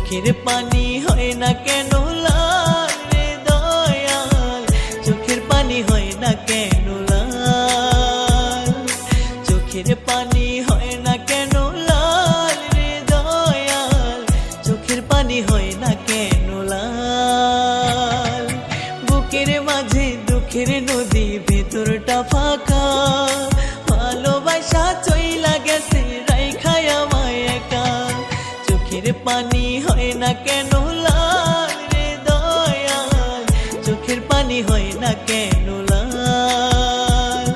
চোখের পানি হয় না কেন লাল রে দয়াল, চোখের পানি হয় না কেন লাল, চোখের পানি হয় না কেন লাল রে দয়াল, চোখের পানি হয় না কেন লাল। বুকের মাঝে দুঃখের নদী, ভেতরটা ফাঁকা, ভালোবাসা চইলা গেছে রাইখায় আমায় একা। চোখের পানি হয় না কেন লাল রে দয়াল, চোখের পানি হয় না কেন লাল,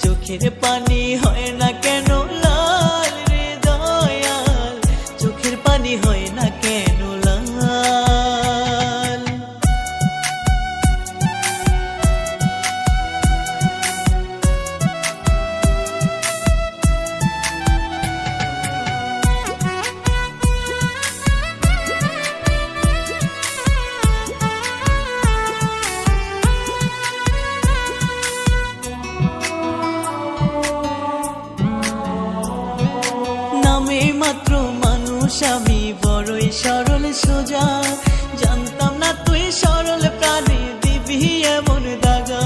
চোখের পানি হয় না কেন লাল রে দয়াল, চোখের পানি হয় না কেন লাল। নামে মাত্র মানুষ আমি, বড়ই সরল সোজা, জানতাম না তুই সরল প্রাণে দিবি এমন দাগা।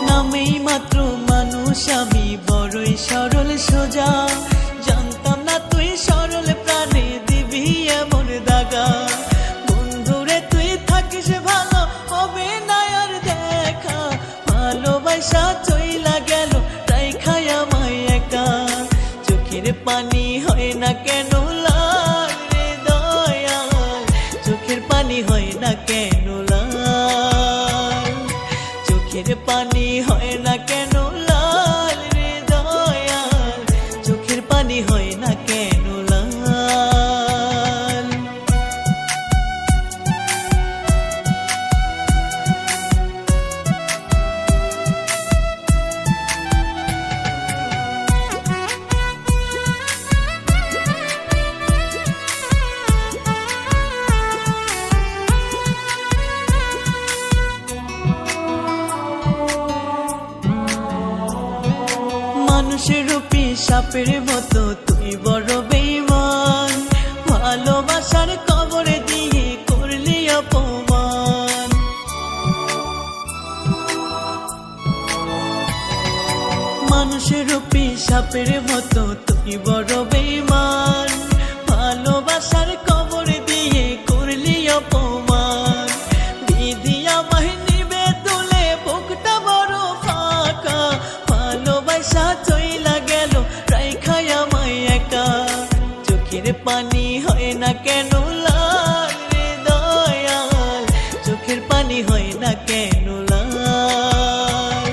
নামেই মাত্র মানুষ আমি, বড়ই সরল সোজা, জানতাম না তুই সরল প্রাণে দিবি এমন দাগা। বন্ধুরে তুই থাকিস ভালো, হবে না আর দেখা, ভালোবাসা চইলা গেল রাইখায় আমায় একা। চোখের পানি হয় না কেন লাল রে দয়াল, চোখের পানি হয় না কেন লাল, চোখের পানি হয় না কেন লাল রে দয়াল, চোখের পানি হয় না কেন লাল। মানুষের রূপী সাপের মতো তুই বড় বেঈমান, ভালোবাসার কবরে দিয়ে করলি অপমান। মানুষের রূপী সাপের মতো তুই বড় বেঈমান, ভালোবাসার কবরে দিয়ে করলি অপমান। বিধিয়া বাহিনী বে তুলে বুকটা বড় ফাঁকা, ভালোবাসা চইলা গেল রাইখায় আমায় একা। চোখের পানি হয় না কেন লাল রে দয়াল, চোখের পানি হয় না কেন লাল,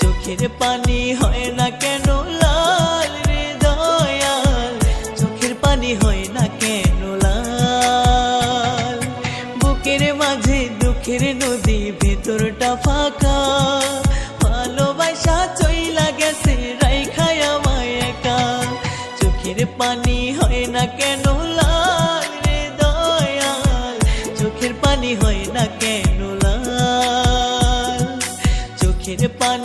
চোখের পানি হয় না কেন লাল রে দয়াল, চোখের পানি হয় না কেন লাল। বুকের মাঝে দুঃখের নদী, ভেতরটা ফাঁকা, ভালোবাসা চইলা গেছে রাইখায় আমায় একা। চোখের পানি হয় না কেন লাল রে দয়াল, চোখের পানি হয় না কেন লাল, চোখের পানি